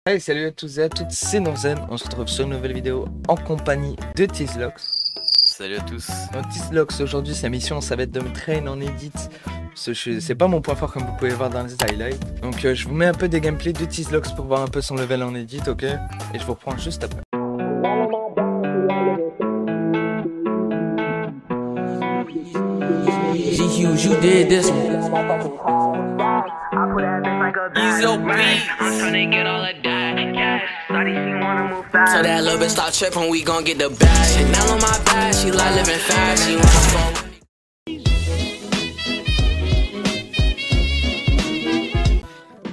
Hey, salut à tous et à toutes, c'est Norzen. On se retrouve sur une nouvelle vidéo en compagnie de Tizlox. Salut à tous. Donc Tizlox, aujourd'hui sa mission ça va être de me train en edit. C'est pas mon point fort comme vous pouvez voir dans les highlights. Donc je vous mets un peu des gameplays de Tizlox pour voir un peu son level en edit, ok? Et je vous reprends juste après. G-Hughes, you did this one. So that little bitch start tripping, we gon' get the bag. Chanel on my back, she like living fast, she wanna fall with me.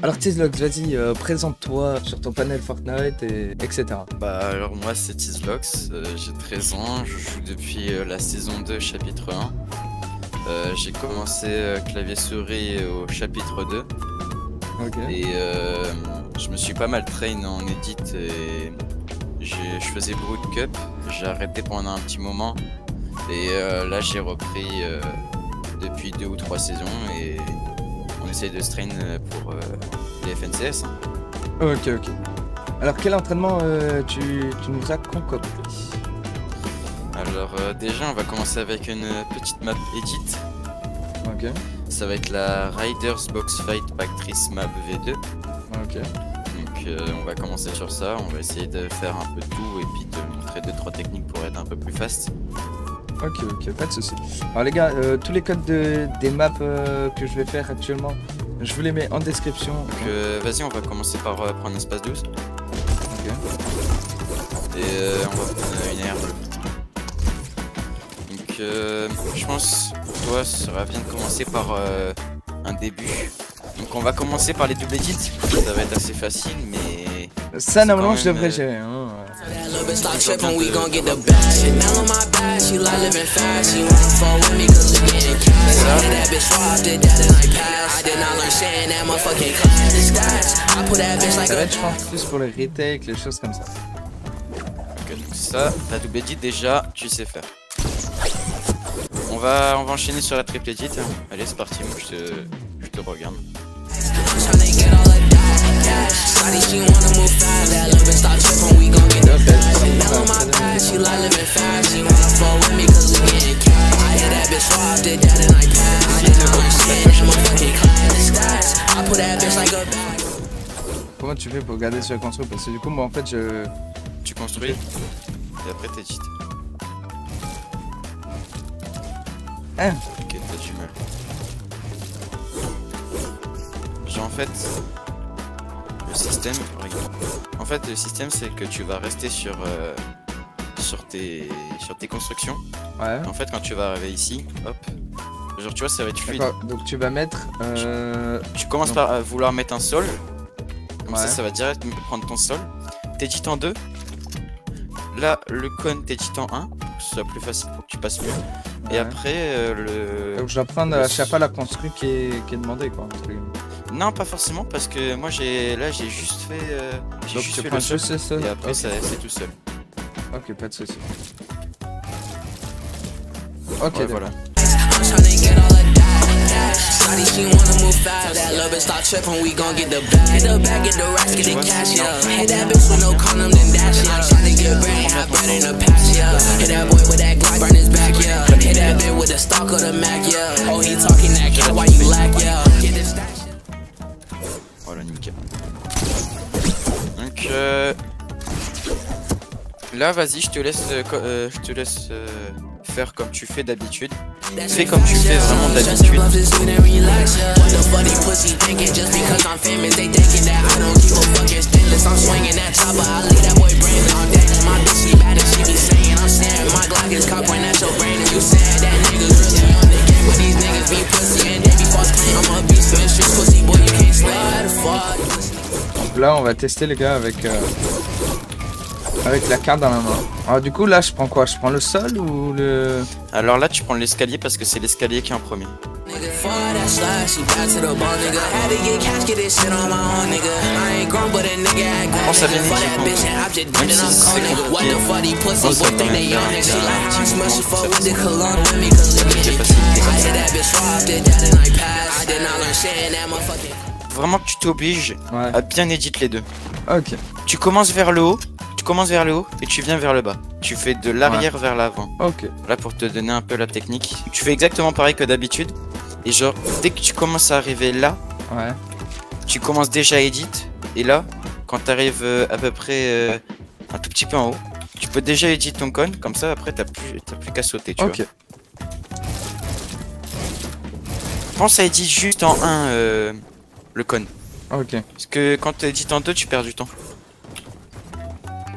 Alors Tizlox, vas-y, présente-toi sur ton panel Fortnite, etc. Bah alors moi c'est Tizlox, j'ai 13 ans, je joue depuis la saison 2 chapitre 1. J'ai commencé clavier souris au chapitre 2. Ok. Et je me suis pas mal train en edit et je faisais beaucoup de cup. J'ai arrêté pendant un petit moment et là j'ai repris depuis 2 ou 3 saisons et on essaye de se train pour les FNCS. Ok. Alors quel entraînement tu nous as concocté? Alors déjà on va commencer avec une petite map edit. Ok. Ça va être la Riders Box Fight Bactrice Map V2. Ok. Donc on va commencer sur ça, on va essayer de faire un peu de tout et puis de montrer 2-3 techniques pour être un peu plus fast. Ok, pas de soucis. Alors les gars, tous les codes des maps que je vais faire actuellement, je vous les mets en description. Donc vas-y, on va commencer par prendre espace 12. Ok. Et on va prendre une air bleue. Donc je pense pour toi ça sera bien de commencer par un début. Donc on va commencer par les double edits, ça va être assez facile mais... Ça normalement je devrais gérer hein. So that little bitch start tripping, we gon' get the bag. Chanel on my back, she like living fast, she wanna fall with me cause we getting cash. I did that bitch swap, did that and I passed. I did not learn shit in that motherfucking class. The stats, I put that bitch like Ça va a... être je pense plus pour les retakes, les choses comme ça. Ok, donc ça, la double edit déjà, tu sais faire. On va enchaîner sur la triple edit. Allez c'est parti, moi je te regarde. Tryna get all of that cash. Shawty, she wanna move fast. That little bitch start tripping, we gon' get the bag. Chanel on my back, she like living fast. She wanna fall with me cause we getting cash. I hit that bitch swap, did that and I passed. I did not learn shit in that motherfucking class. The stats, I put that bitch like a bag. Comment tu fais pour garder sur la construire? Parce que du coup moi en fait je... Tu construis et après t'édites. Hein? Ok, t'as du mal. Genre en fait, le système, regarde. En fait le système c'est que tu vas rester sur tes constructions. Ouais. En fait quand tu vas arriver ici, hop, genre tu vois ça va être fluide. D'accord, donc tu vas mettre... Tu commences par vouloir mettre un sol, comme Ouais. ça va direct prendre ton sol. T'édites en 2. Là le cône t'édites en 1, pour que ce soit plus facile pour que tu passes mieux. Ouais. Et après Donc je dois prendre à chaque fois la construit qui est demandée quoi. Non pas forcément parce que moi j'ai juste fait Donc tu prends juste le sol. et après Ok. c'est tout seul. Ok, pas de soucis. Ok, Ouais, voilà. I'm tryna get all of that cash. Shawty, she wanna move fast. That little bitch start tripping, we gon' get the bag. Get the bag, get the racks, get the cash, yeah. Hit that bitch with no condom, then dash, yeah. Tryna get bread, have bread in the past, yeah. Hit that boy with that Glock, burn his back, yeah. Hit that bitch with the stock of the Mac, yeah. Oh, he talking that cat, why you lack, yeah. Get this stash. Voilà nickel. Donc là vas-y je te laisse faire comme tu fais d'habitude. Fais comme tu fais vraiment d'habitude. donc là on va tester les gars avec la carte dans la main. Alors du coup là je prends quoi? Je prends le sol ou le... Alors là tu prends l'escalier parce que c'est l'escalier qui est en premier. Pense à bien équipement. Même si c'est compliqué, pense à quand même bien un petit mouvement, ça fait faciliter comme ça. faut vraiment que tu t'obliges Ouais. à bien edit les deux. Ok. Tu commences vers le haut, et tu viens vers le bas. Tu fais de l'arrière vers l'avant. Ok. Là pour te donner un peu la technique. Tu fais exactement pareil que d'habitude. Et genre, dès que tu commences à arriver là, Ouais. tu commences déjà à edit. Et là, quand tu arrives à peu près un tout petit peu en haut, tu peux déjà edit ton cône. Comme ça, après, t'as plus qu'à sauter, tu vois. Ok. Pense à edit juste en 1 le cône. Ok. Parce que quand tu edit en 2, tu perds du temps.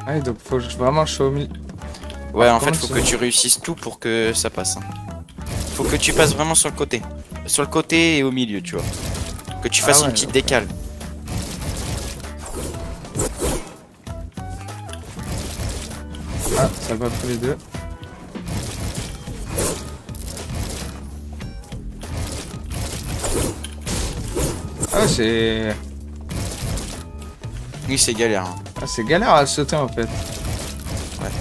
Ouais, donc faut que vraiment je sois au milieu. Ouais, en comment fait, faut tu- que tu réussisses tout pour que ça passe. Hein. Faut que tu passes vraiment sur le côté. Sur le côté et au milieu, tu vois. Que tu fasses ouais. une petite décale. Ah, ça va pour les deux. Ah, c'est... Oui, c'est galère. Hein. Ah, c'est galère à sauter en fait. Ouais.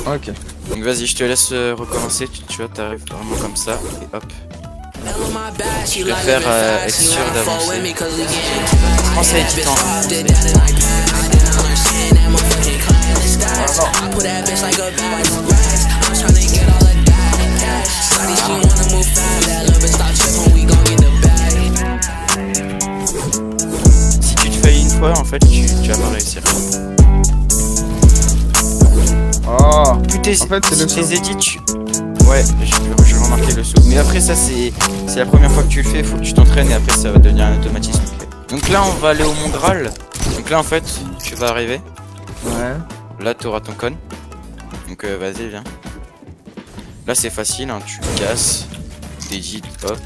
Ok. Donc vas-y, je te laisse recommencer. Tu vois, t'arrives vraiment comme ça. Et hop. Je préfère être sûr d'avancer. Pense à edit en 1. Si tu te fais une fois, en fait, tu vas pas réussir. Oh. Plus tes, En fait, c'est si le tes saut. edits, ouais, j'ai remarqué le saut. Mais après, ça, c'est la première fois que tu le fais. Faut que tu t'entraînes et après, ça va devenir un automatisme. Donc là, on va aller au Mont Graal. Donc là, en fait, tu vas arriver. Ouais. Là, tu auras ton cône. Donc vas-y, viens. Là, c'est facile, hein. Tu casses, t'édites, hop.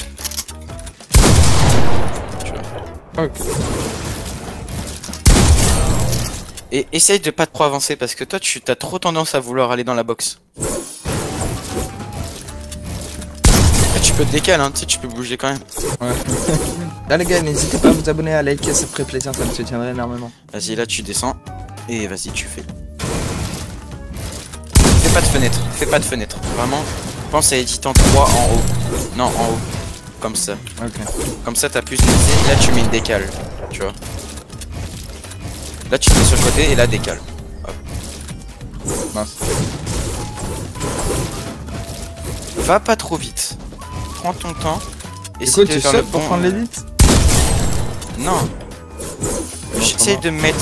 Tu vois. Ok. Et essaye de pas trop avancer parce que toi, tu as trop tendance à vouloir aller dans la box. Là, tu peux te décaler, hein. Tu sais, tu peux bouger quand même. Ouais. Là les gars, n'hésitez pas à vous abonner, à liker, ça ferait plaisir, ça me soutiendrait énormément. Vas-y, là, tu descends. Et vas-y, tu fais. Fais pas de fenêtre, fais pas de fenêtre. Vraiment, pense à edit en 3 en haut. Non, en haut. Comme ça. Ok. Comme ça, t'as plus de visée. Là, tu mets une décale. Tu vois. Là, tu te mets sur le côté et là, décale. Hop. Mince. Va pas trop vite. Prends ton temps. Du coup, tu sautes pour prendre l'élite? Non. J'essaye de me mettre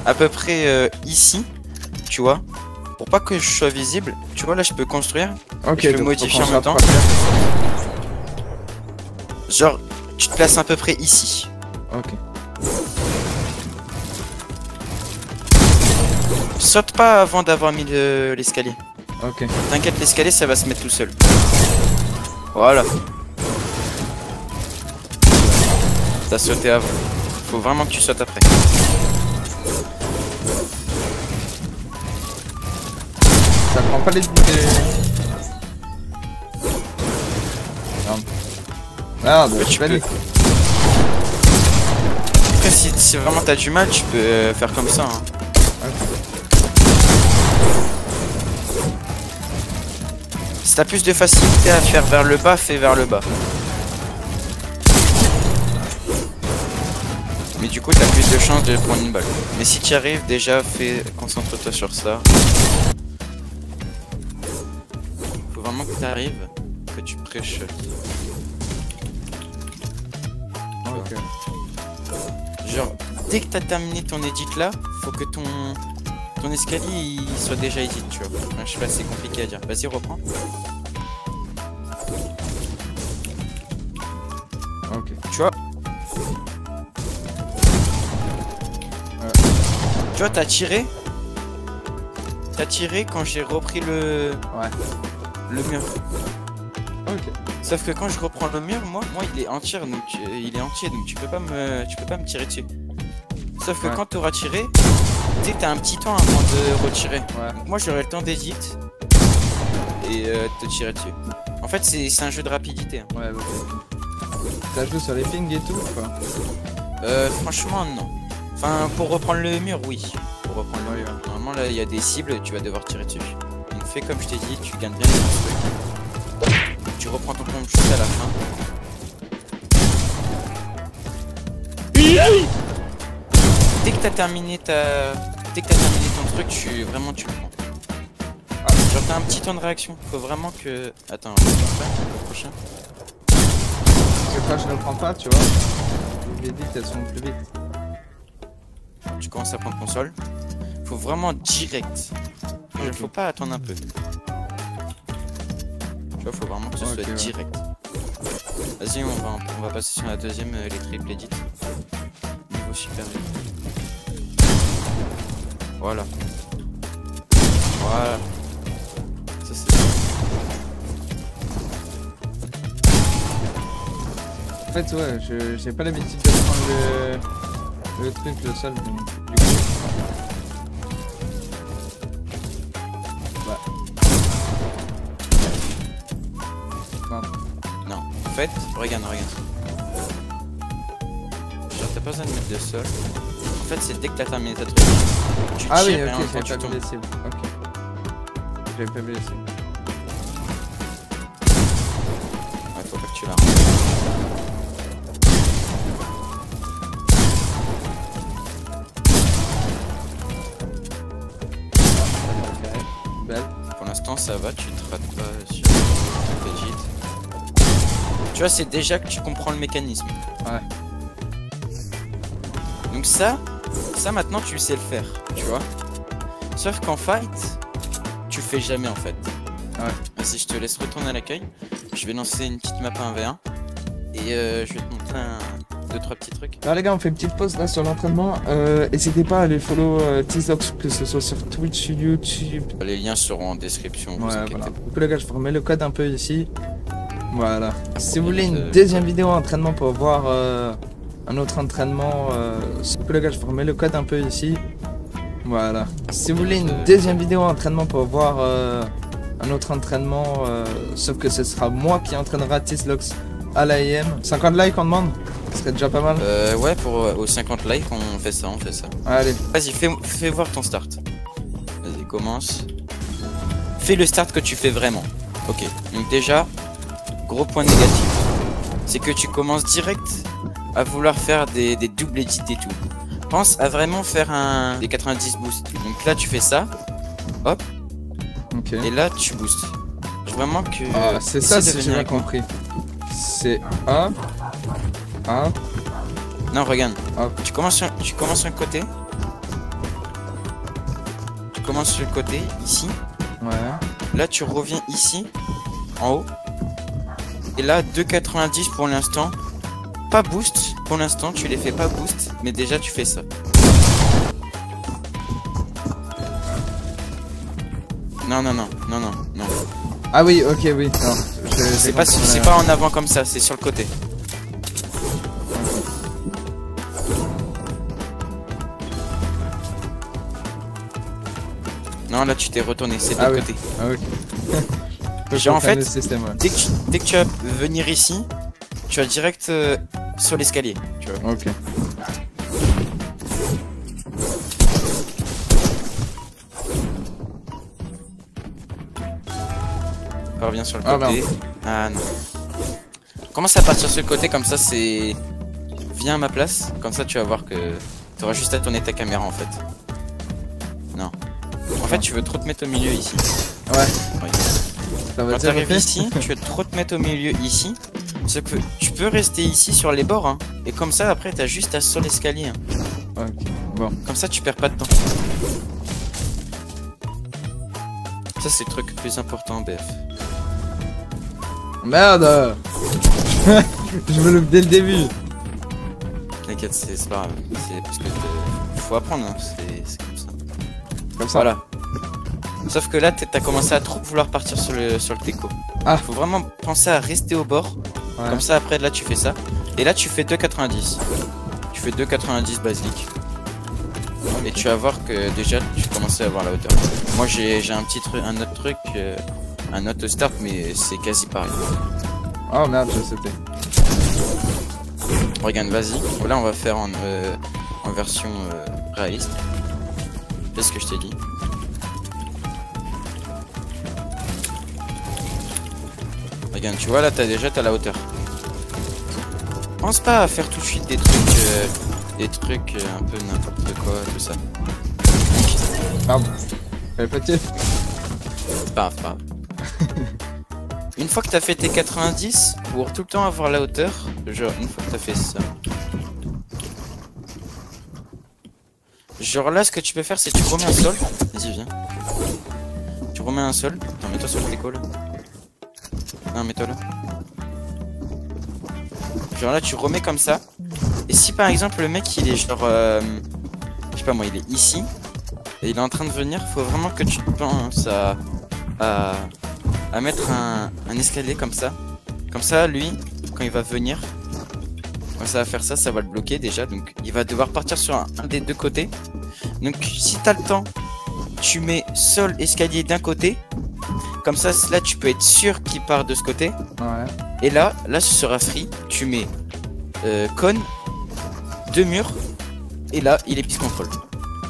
à peu près ici. Tu vois. Pour pas que je sois visible. Tu vois, là, je peux construire. Ok, Je peux donc modifier faut en qu'on même temps. se rapproche. Genre, tu te places à peu près ici. Ok. Saute pas avant d'avoir mis l'escalier. Ok. T'inquiète, l'escalier, ça va se mettre tout seul. Voilà. T'as sauté avant. Faut vraiment que tu sautes après. Ça prend pas les... Merde, Ouais, je vais aller. Après, si vraiment t'as du mal, tu peux faire comme ça. Hein. Si t'as plus de facilité à faire vers le bas, fais vers le bas. Mais du coup, t'as plus de chances de prendre une balle. Mais si tu y arrives, déjà, concentre-toi sur ça. Faut vraiment que t'arrives, que tu prêches. Ok. Genre, dès que t'as terminé ton edit là, faut que ton escalier il soit déjà edit, tu vois. Enfin, je sais pas, c'est compliqué à dire. Vas-y, reprends. Ok. Tu vois. Tu vois, t'as tiré. T'as tiré quand j'ai repris le mur. Ok. Sauf que quand je reprends le mur, moi il est entier, donc tu peux pas me tirer dessus. Sauf que quand tu auras tiré, tu sais, t'as un petit temps avant de retirer. Ouais. Donc moi j'aurai le temps d'edit et te tirer dessus. En fait, c'est un jeu de rapidité. Hein. Ouais, ok. T'as joué sur les pings et tout ou pas? Franchement, non. Enfin, pour reprendre le mur, oui. Pour reprendre le mur. Normalement, là, il y a des cibles, tu vas devoir tirer dessus. Une fais comme je t'ai dit, tu gagnes bien le truc. Tu reprends ton pompe jusqu'à la fin. Dès que t'as terminé ton truc, tu le prends. Ah, genre t'as un petit temps de réaction. Faut vraiment que. Attends, on va faire le prochain. Parce que quand je ne le prends pas, tu vois, les bits elles sont plus vite. Tu commences à prendre ton sol. Faut vraiment direct. Il faut pas attendre un peu. Tu vois, faut vraiment que ce soit direct. Vas-y, on va passer sur la deuxième, les triple edit. Niveau supérieur. Voilà. Voilà. Ça c'est. En fait, ouais, j'ai pas l'habitude de prendre le truc, le sol. Donc, du coup. Non, en fait, regarde. Genre t'as pas besoin de mettre de sol. En fait c'est dès que t'as terminé ta truc, tu tires et en même temps tu tombes. Ok. J'avais pas vu les cibles. Ouais, faut pas que tu la rentres. Belle. Pour l'instant ça va, tu te rates pas sur Vegeta. Tu vois, c'est déjà que tu comprends le mécanisme. Ouais. Donc ça maintenant tu sais le faire, tu vois. Sauf qu'en fight, tu fais jamais en fait. Ouais. Vas-y, je te laisse retourner à l'accueil. Je vais lancer une petite map 1v1. Et je vais te montrer 2-3 petits trucs. Alors les gars, on fait une petite pause là sur l'entraînement. N'hésitez pas à aller follow T-Zox, que ce soit sur Twitch, YouTube. Les liens seront en description, vous inquiétez pas. Du coup les gars, je vous remets le code un peu ici. Voilà. Si vous voulez une deuxième vidéo entraînement pour voir un autre entraînement, du coup les gars, je vous remets le code un peu ici. Voilà. Si vous voulez une deuxième vidéo entraînement pour voir un autre entraînement, sauf que ce sera moi qui entraînera T-Zox à l'AIM. 50 likes on demande, ce serait déjà pas mal. Ouais, pour aux 50 likes on fait ça, Allez. Vas-y, fais voir ton start. Vas-y, commence. Fais le start que tu fais vraiment. Ok, donc déjà, gros point négatif, c'est que tu commences direct à vouloir faire des doubles edits et tout. Pense à vraiment faire des 90 boosts. Donc là tu fais ça, hop, Ok. et là tu boostes. Vraiment que... Ah, c'est ça, si j'ai bien compris. C'est A. Non, regarde. Hop. Tu commences sur le côté. Tu commences sur le côté, ici. Ouais. Là, tu reviens ici, en haut. Et là, 2,90 pour l'instant. Pas boost, pour l'instant, tu les fais pas boost. Mais déjà, tu fais ça. Non. Ah oui, ok, oui. Non. C'est pas en avant comme ça, c'est sur le côté. Non, là tu t'es retourné, c'est de l'autre côté. Ah ok. Genre en fait, système, ouais. dès que tu vas venir ici, tu vas direct sur l'escalier, tu vois. Ok. Reviens sur le côté. Ah non. Commence à partir sur le côté, comme ça c'est... Viens à ma place, comme ça tu vas voir que tu auras juste à tourner ta caméra en fait. Non. En fait tu veux trop te mettre au milieu ici. Ouais. Oui. Quand tu arrives ici, tu veux trop te mettre au milieu ici. C'est que tu peux rester ici sur les bords, hein. Et comme ça après t'as juste à sur l'escalier. Hein. Ok. Bon. Comme ça tu perds pas de temps. Ça c'est le truc le plus important BF. Merde. Je me loupe dès le début. T'inquiète, c'est pas grave. C'est parce que faut apprendre, hein. C'est comme ça. Comme ça. Voilà. Sauf que là, t'as commencé à trop vouloir partir sur le teco. Ah. Faut vraiment penser à rester au bord. Ouais. Comme ça, après, là, tu fais ça. Et là, tu fais 2,90. Tu fais 2,90 basique. Et tu vas voir que déjà, tu commences à avoir la hauteur. Moi, j'ai un autre truc, un autre start, mais c'est quasi pareil. Oh merde, je sautais. Regarde, vas-y. Là, on va faire en version réaliste. Fais ce que je t'ai dit. Regarde, tu vois là, t'as la hauteur. Pense pas à faire tout de suite des trucs un peu n'importe quoi, tout ça. Pardon. Petit. C'est pas grave, pas grave. Une fois que t'as fait tes 90, pour tout le temps avoir la hauteur, genre une fois que t'as fait ça. Genre là, ce que tu peux faire, c'est tu remets un sol. Vas-y, viens. Tu remets un sol. Attends, mets-toi sur le déco là. Non, mets-toi là. Genre là, tu remets comme ça. Et si par exemple le mec il est genre, je sais pas moi, il est ici et il est en train de venir, faut vraiment que tu penses à mettre un escalier comme ça. Comme ça, lui, quand il va venir, quand ça va faire ça, ça va le bloquer déjà. Donc il va devoir partir sur un des deux côtés. Donc si t'as le temps, tu mets sol escalier d'un côté. Comme ça, là tu peux être sûr qu'il part de ce côté. Ouais. Et là ce sera free. Tu mets cône, 2 murs. Et là il est piste contrôle.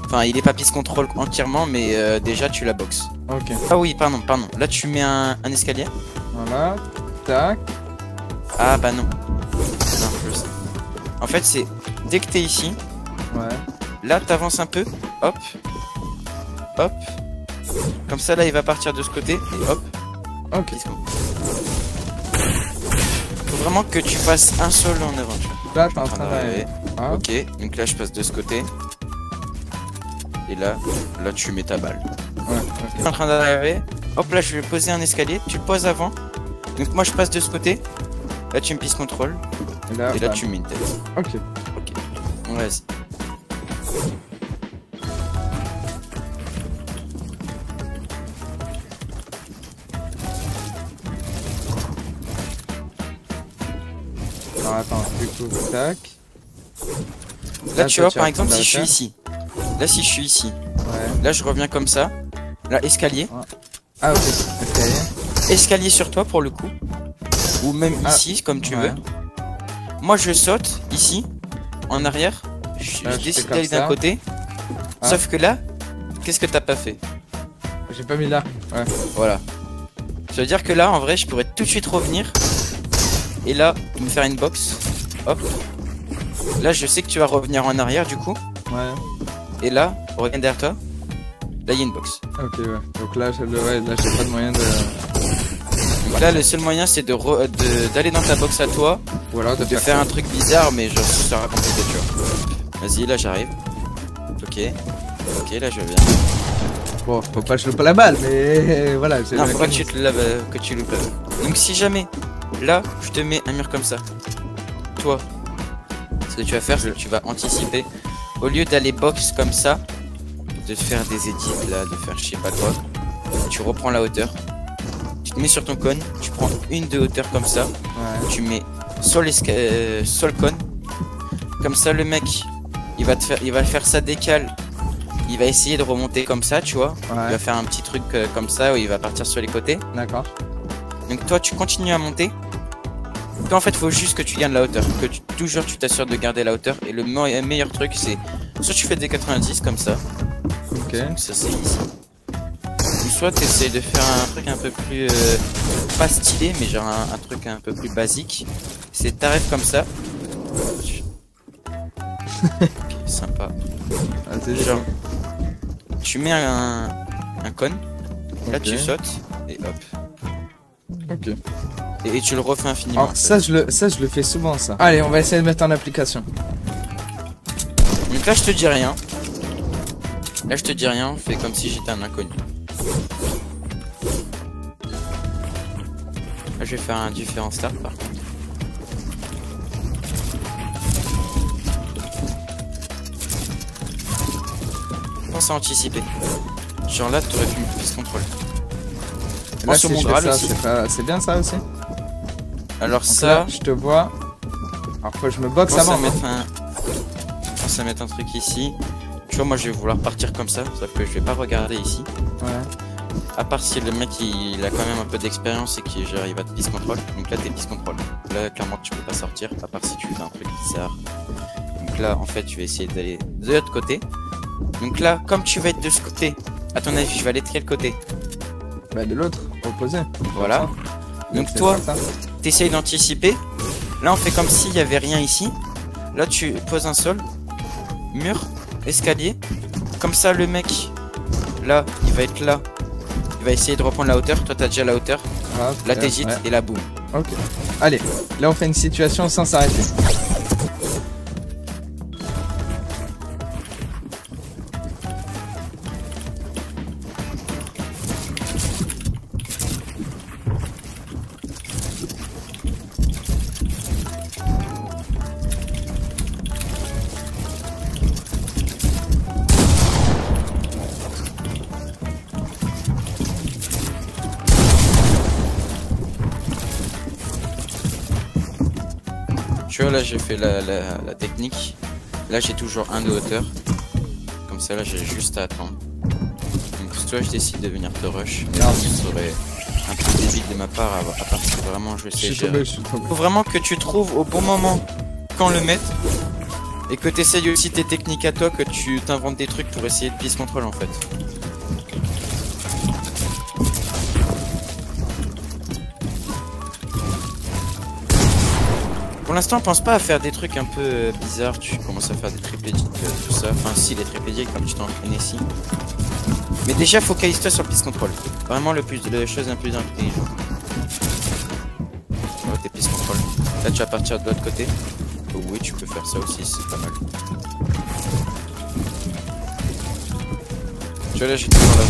Enfin il est pas piste contrôle entièrement, mais déjà tu la boxes. Ok. Ah oui, pardon. Là tu mets un escalier. Voilà. Tac. Ah bah non. Non, je sais. En fait c'est dès que t'es ici, Ouais. là t'avances un peu, hop, hop. Comme ça là il va partir de ce côté et hop. Ok. Piste contrôle. Faut vraiment que tu fasses un sol en avant. Tu vois. Là, t'es en train d'arriver. Ah. Ok, donc là je passe de ce côté. Et là tu mets ta balle. Ouais. T'es Ok. en train d'arriver. Hop là je vais poser un escalier, tu le poses avant. Donc moi je passe de ce côté. Là tu me piste contrôle. Et là, Et là bah, tu mets une tête. Ok. Ok. Vas-y. Alors attends, du coup, tac. Là tu toi, vois tu par vas exemple prendre si la je suis ici. Là si je suis ici. Ouais. Là je reviens comme ça. Là escalier. Ah ok. Ok. Escalier sur toi pour le coup. Ou même Ah, ici comme tu ouais. veux. Moi je saute ici. En arrière. Je Là, je fais décide comme d'aller d'un ça. côté. Ah. Sauf que là, qu'est-ce que t'as pas fait? J'ai pas mis là. Ouais. Voilà. Ça veut dire que là en vrai je pourrais tout de suite revenir. Et là me faire une box. Hop. Là je sais que tu vas revenir en arrière du coup. Ouais. Et là, regarde derrière toi. Là il y a une box. Ok, ouais. Donc là, là j'ai pas de moyen de. Donc là le seul moyen c'est d'aller dans ta box à toi. Ou alors de De faire un truc bizarre mais genre ça sera compliqué tu vois. Vas-y là j'arrive. Ok. Ok là je viens. Bon, faut pas que je loupe la balle, mais voilà. c'est Non le faut pas que mécanisme. tu te laves, que tu loupes. Donc si jamais là je te mets un mur comme ça. Toi, ce que tu vas faire c'est que tu vas anticiper. Au lieu d'aller box comme ça, de faire des edits là, de faire je sais pas quoi, tu reprends la hauteur. Tu te mets sur ton cône, tu prends une de hauteur comme ça. Ouais. Tu mets sol cône. Comme ça le mec il va faire sa décale. Il va essayer de remonter comme ça, tu vois. Il Ouais. va faire un petit truc comme ça où il va partir sur les côtés. D'accord. Donc toi tu continues à monter. Toi en fait faut juste que tu gardes la hauteur. Toujours tu t'assures de garder la hauteur. Et le meilleur truc c'est soit tu fais des 90 comme ça. Ok. Donc ça c'est ici. Ou soit tu essaies de faire un truc un peu plus pas stylé mais genre un truc un peu plus basique. C'est t'arrêtes comme ça. Ok, sympa. Ah, c'est Genre tu mets un cône. Là Ok. tu sautes et hop. Ok. Et tu le refais infiniment. Alors ça je le fais souvent ça. Allez, on va essayer de mettre en application. Donc là je te dis rien. Là je te dis rien, fais comme si j'étais un inconnu. Là je vais faire un différent start par contre. Pense à anticiper. Genre là tu aurais pu me piste contrôle. Là Pense si au je monde fais râle ça, aussi. c'est bien ça aussi. Alors Donc ça, là, je te vois. Alors faut que je me boxe pense à avant. mettre pense à mettre un truc ici. Tu vois moi je vais vouloir partir comme ça, sauf que je vais pas regarder ici. Ouais. À part si le mec il a quand même un peu d'expérience et qu'il il va te piste contrôle. Donc là t'es piste contrôle. Là clairement tu peux pas sortir, à part si tu fais un truc bizarre. Donc là en fait tu vas essayer d'aller de l'autre côté. Donc là comme tu vas être de ce côté, à ton avis je vais aller de quel côté? Bah de l'autre, opposé. Voilà. Donc C'est toi, pas ça. t'essayes d'anticiper. Là, on fait comme s'il y avait rien ici. Là, tu poses un sol, mur, escalier. Comme ça, le mec, là, il va être là. Il va essayer de reprendre la hauteur. Toi, t'as déjà la hauteur. Ah, Là, ouais, t'hésites ouais. et là, boum. Ok. Allez, là on fait une situation sans s'arrêter. Tu vois, là, j'ai fait la technique. Là, j'ai toujours un de hauteur. Comme ça, là, j'ai juste à attendre. Donc, si toi, je décide de venir te rush, mais Non. ce serait un peu débile de ma part à partir de vraiment je Je sais suis gérer. tombé, je suis tombé. Faut vraiment que tu trouves au bon moment quand le mettre. Et que tu essayes aussi tes techniques à toi, que tu t'inventes des trucs pour essayer de peace control en fait. Pour l'instant, pense pas à faire des trucs un peu bizarres. Tu commences à faire des triple edits, tout ça. Enfin, si, les triple edits, comme tu t'en entraînes ici. Mais déjà, focalise-toi sur le peace control. Vraiment, la chose la plus intelligente. Ouais, tes peace control. Là, tu vas partir de l'autre côté. Oh, oui, tu peux faire ça aussi, c'est pas mal. Tu vois, là, j'ai toujours la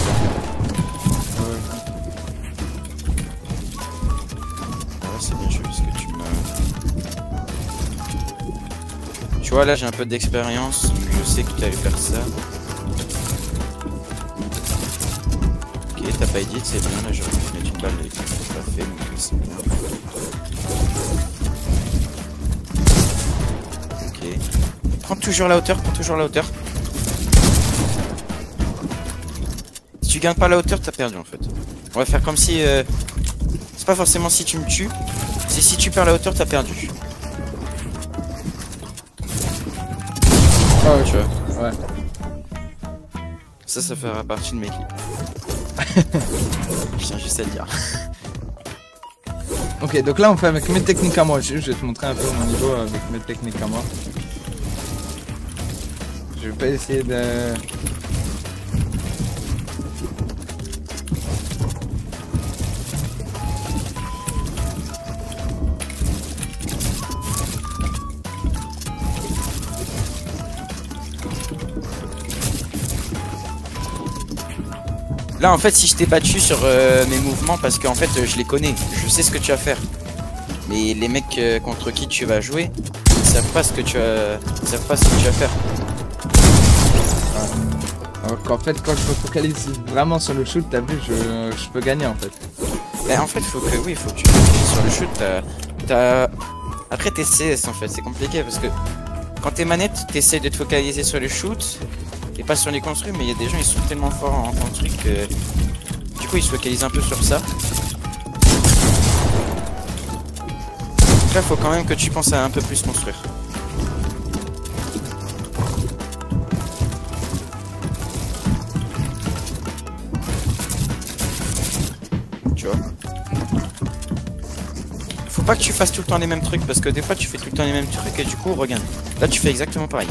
ouais, c'est bien, je veux ce que tu me... Tu vois, là, j'ai un peu d'expérience. Je sais que tu allais faire ça. Ok, t'as pas edit, c'est bien. Là, j'aurais pu mettre une balle avec ce que t'as fait, mais c'est bien. Ok. Prends toujours la hauteur, prends toujours la hauteur. Si tu gagnes pas la hauteur, t'as perdu en fait. On va faire comme si... C'est pas forcément si tu me tues, c'est si tu perds la hauteur, t'as perdu. Ah, Tu vois. ouais. Ça fera partie de mes clips. Je tiens juste à le dire. Ok, donc là on fait avec mes techniques à moi. Je vais te montrer un peu mon niveau avec mes techniques à moi. Je vais pas essayer de... Là en fait si je t'ai battu sur mes mouvements parce qu'en fait je les connais, je sais ce que tu vas faire. Mais les mecs contre qui tu vas jouer, ils savent pas ce que tu vas, ils savent pas ce que tu vas faire. Alors qu'en fait quand je me focalise vraiment sur le shoot, t'as vu, je peux gagner en fait. Mais en fait faut que tu focuses sur le shoot. Après tes CS en fait, c'est compliqué parce que quand t'es manette, t'essayes de te focaliser sur le shoot. Et pas sur les construits, mais il y a des gens ils sont tellement forts en construit que du coup ils se focalisent un peu sur ça. Donc là faut quand même que tu penses à un peu plus construire. Tu vois. Faut pas que tu fasses tout le temps les mêmes trucs parce que des fois tu fais tout le temps les mêmes trucs et du coup regarde. Là tu fais exactement pareil.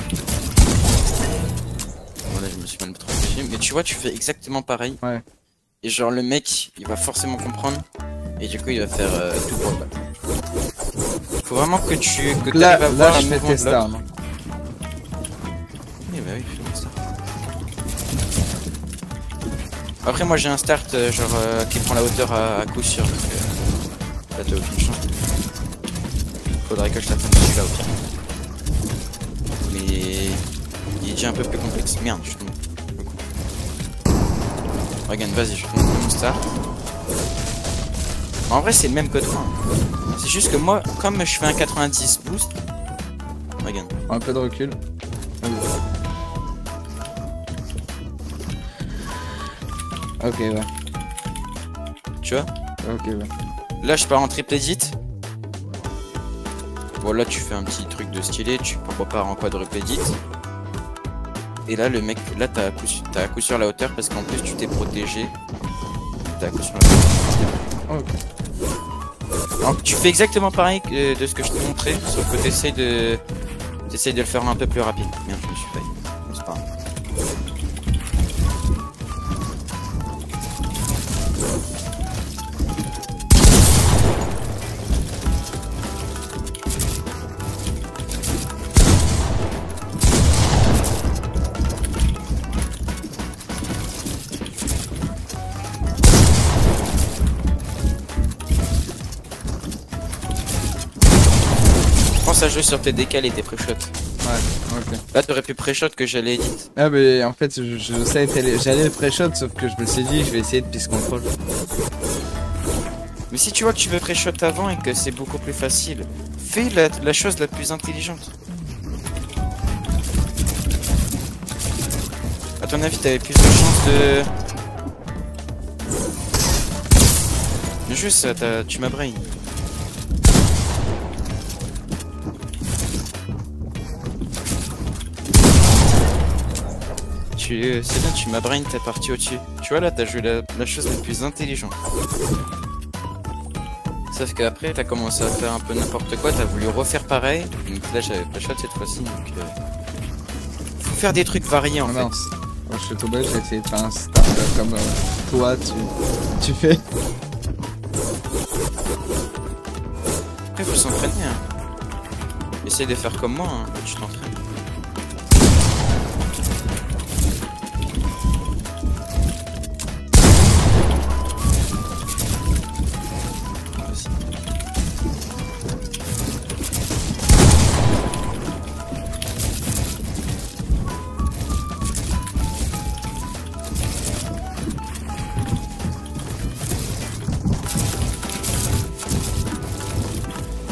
Là je me suis mal trompé, mais tu vois tu fais exactement pareil. Ouais. Et genre le mec il va forcément comprendre et du coup il va faire tout pour le battre. Faut vraiment que tu Là, arrives à voir là les je fais mouvements tes de stars, l'autre. non? Oui bah oui fais ça. Après moi j'ai un start qui prend la hauteur à coup sûr donc là t'as aucune chance. Faudrait que je t'attende dessus là aussi. Mais il est déjà un peu plus complexe. Merde je suis tombé. Regarde vas-y je te montre mon start. En vrai c'est le même que toi. C'est juste que moi comme je fais un 90 boost. Regarde. Un peu de recul. Ok ouais. Tu vois. Ok ouais. Là je pars en triple edit. Bon là tu fais un petit truc de stylé, tu repars en quadruple edit. Et là le mec, là t'as à coup sur la hauteur parce qu'en plus tu t'es protégé. T'as à coup sur la hauteur. Ok. Alors, tu fais exactement pareil que de ce que je t'ai montré, sauf que t'essayes de le faire un peu plus rapide. Merde, je me suis failli. C'est pas grave. Pense à jouer sur tes décals et tes pré-shots. Ouais, ok. Là, t'aurais pu pré-shot que j'allais edit. Ah mais en fait je sais j'allais le pré-shot sauf que je me suis dit je vais essayer de piste contrôle. Mais si tu vois que tu veux pré-shot avant et que c'est beaucoup plus facile, fais la chose la plus intelligente. À ton avis, t'avais plus de chances de... Juste ça, tu m'as brain. C'est bien, tu m'as brain, t'es parti au-dessus. Tu vois là, t'as joué la chose la plus intelligente. Sauf qu'après, t'as commencé à faire un peu n'importe quoi, t'as voulu refaire pareil. Donc là, j'avais pas shot cette fois-ci, donc... Faut faire des trucs variés en fait. Mince. Moi, je suis tout bête, j'ai essayé de faire un start comme toi tu fais. Après, faut s'entraîner. Hein. Essaye de faire comme moi, hein, quand tu t'entraînes.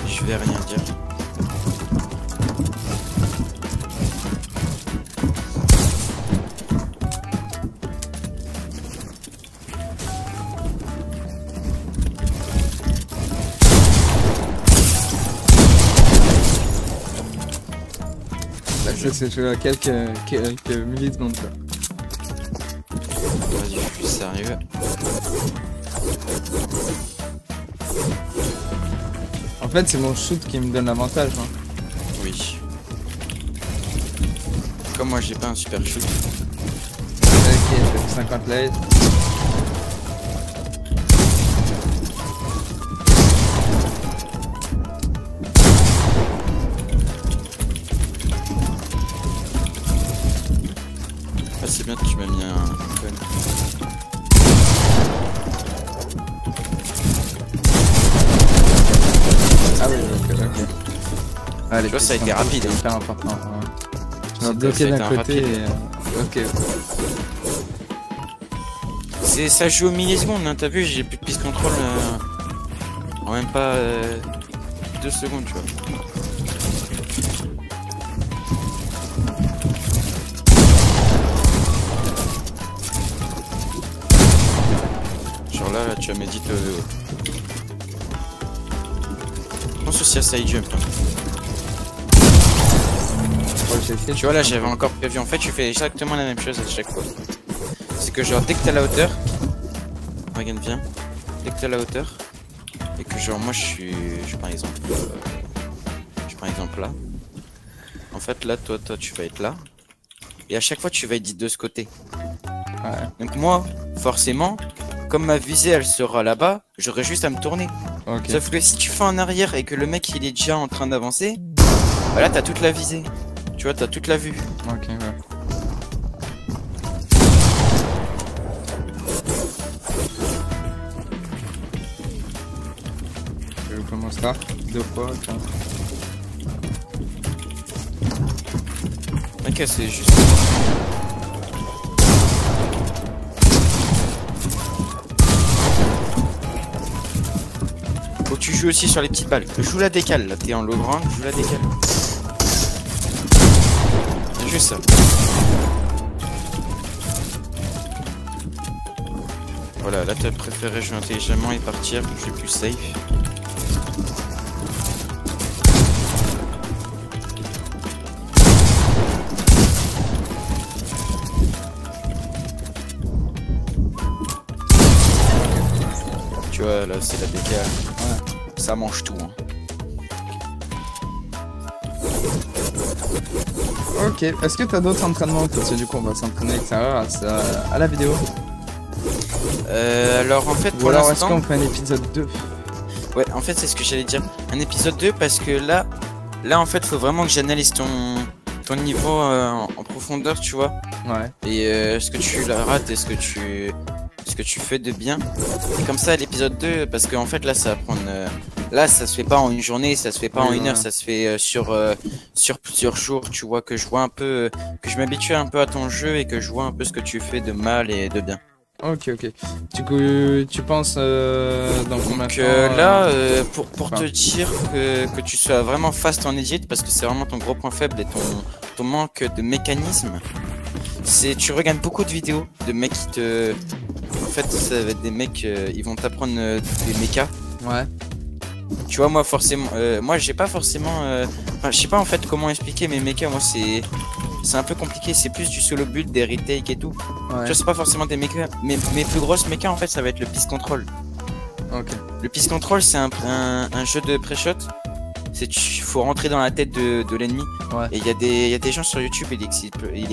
Je vais rien dire. Là, c'est quelques millisecondes quoi. Vas-y, je suis sérieux. En fait c'est mon shoot qui me donne l'avantage. Hein. Oui. Comme moi j'ai pas un super shoot. Ok, je fais 50 light. Ah c'est bien que tu m'as mis un icône. Ah oui, ok. Ah, Tu vois, ça a été rapide. C'est hyper important. Ouais. Tu m'as Ça bloqué a été d'un un côté rapide. et... Ok. Ça joue au millisecondes, hein, t'as vu, j'ai plus de piste contrôle en même pas 2 secondes, tu vois. Genre là tu as médité pense aussi à side jump. Hein. Tu vois là j'avais encore prévu, en fait tu fais exactement la même chose à chaque fois. C'est que genre dès que t'as la hauteur, regarde viens, dès que t'as la hauteur, et que genre moi je par exemple là, en fait là toi tu vas être là, et à chaque fois tu vas être de ce côté. Ouais. Donc moi forcément, comme ma visée elle sera là-bas, j'aurai juste à me tourner. Okay. Sauf que si tu fais en arrière et que le mec il est déjà en train d'avancer, bah là t'as toute la visée. Tu vois, t'as toute la vue. Ok, ouais. Je commence là, 2 fois, tiens. Ok, c'est juste. Faut que tu joues aussi sur les petites balles. Joue la décale, là t'es en low ground, joue la décale. C'est juste ça. Voilà, là t'as préféré jouer intelligemment et partir, jouer plus safe. Tu vois, là c'est la décale. Ouais. ça mange tout. Hein. Ok, est-ce que t'as d'autres entraînements? Parce que du coup on va s'entraîner extérieur à la vidéo. Alors en fait Ou pour alors est-ce l'instant... qu'on fait un épisode 2? Ouais, en fait c'est ce que j'allais dire. Un épisode 2 parce que là en fait faut vraiment que j'analyse ton niveau en profondeur, tu vois. Ouais. Et ce que tu la rates et ce que tu fais de bien. Et comme ça l'épisode 2, parce qu'en fait là ça va prendre... là ça se fait pas en une journée, ça se fait pas en une heure, ça se fait sur plusieurs jours, tu vois, que je vois un peu... que je m'habitue un peu à ton jeu et que je vois un peu ce que tu fais de mal et de bien. Ok. Du coup, tu penses dans combien de temps là, pour te dire que tu sois vraiment fast en edit, parce que c'est vraiment ton gros point faible et ton manque de mécanisme, c'est tu regardes beaucoup de vidéos de mecs qui te... En fait, ça va être des mecs, ils vont t'apprendre des mechas. Ouais. Tu vois, moi forcément, moi j'ai pas forcément... Enfin, je sais pas en fait comment expliquer mes mechas, moi c'est un peu compliqué, c'est plus du solo build, des retakes et tout. Ouais. Tu vois, c'est pas forcément des mechas, mes plus grosses mechas en fait ça va être le Peace Control. Ok. Le Peace Control c'est un jeu de pré-shot. Faut rentrer dans la tête de l'ennemi. Ouais. Et il y a des gens sur YouTube, il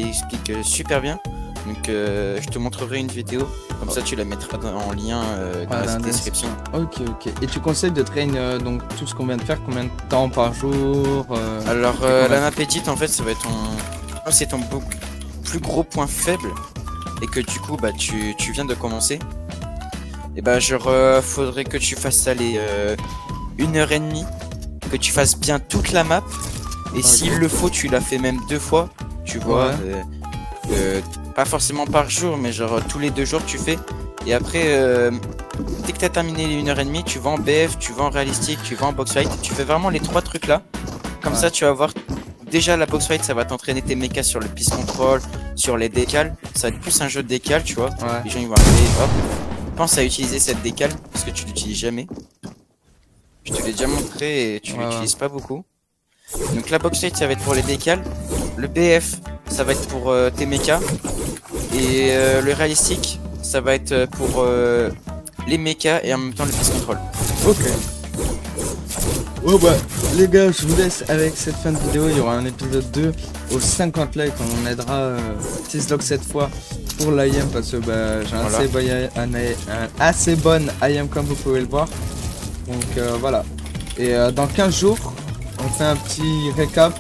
explique super bien. Donc je te montrerai une vidéo, comme ça tu la mettras en lien dans la description. Ok. Et tu conseilles de train donc tout ce qu'on vient de faire, combien de temps par jour Alors la map edit en fait ça va être c'est ton plus gros point faible et que du coup bah tu viens de commencer. Et bah genre faudrait que tu fasses ça les 1h30, que tu fasses bien toute la map et s'il le faut tu la fais même 2 fois, tu vois. Pas forcément par jour mais genre tous les 2 jours tu fais. Et après dès que t'as terminé les 1h30 tu vas en BF, tu vas en réalistique, tu vas en box fight, tu fais vraiment les 3 trucs là. Comme ça tu vas voir. Déjà la box fight ça va t'entraîner tes mechas sur le Peace Control, sur les décales. Ça va être plus un jeu de décale, tu vois. Ouais. Les gens ils vont arriver, hop. Pense à utiliser cette décale parce que tu l'utilises jamais. Je te l'ai déjà montré et tu l'utilises pas beaucoup. Donc la box fight ça va être pour les décales. Le BF ça va être pour tes mechas. Et le réalistique ça va être pour les mechas et en même temps le Peace Control. Ok. Oh bah les gars, je vous laisse avec cette fin de vidéo. Il y aura un épisode 2 aux 50 likes. On aidera Tizlock cette fois pour l'IM parce que bah, j'ai un assez bonne IM comme vous pouvez le voir. Donc voilà. Et dans 15 jours, on fait un petit récap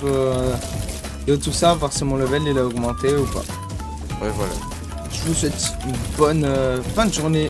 de tout ça, voir si mon level il a augmenté ou pas. Ouais voilà. Je vous souhaite une bonne fin de journée.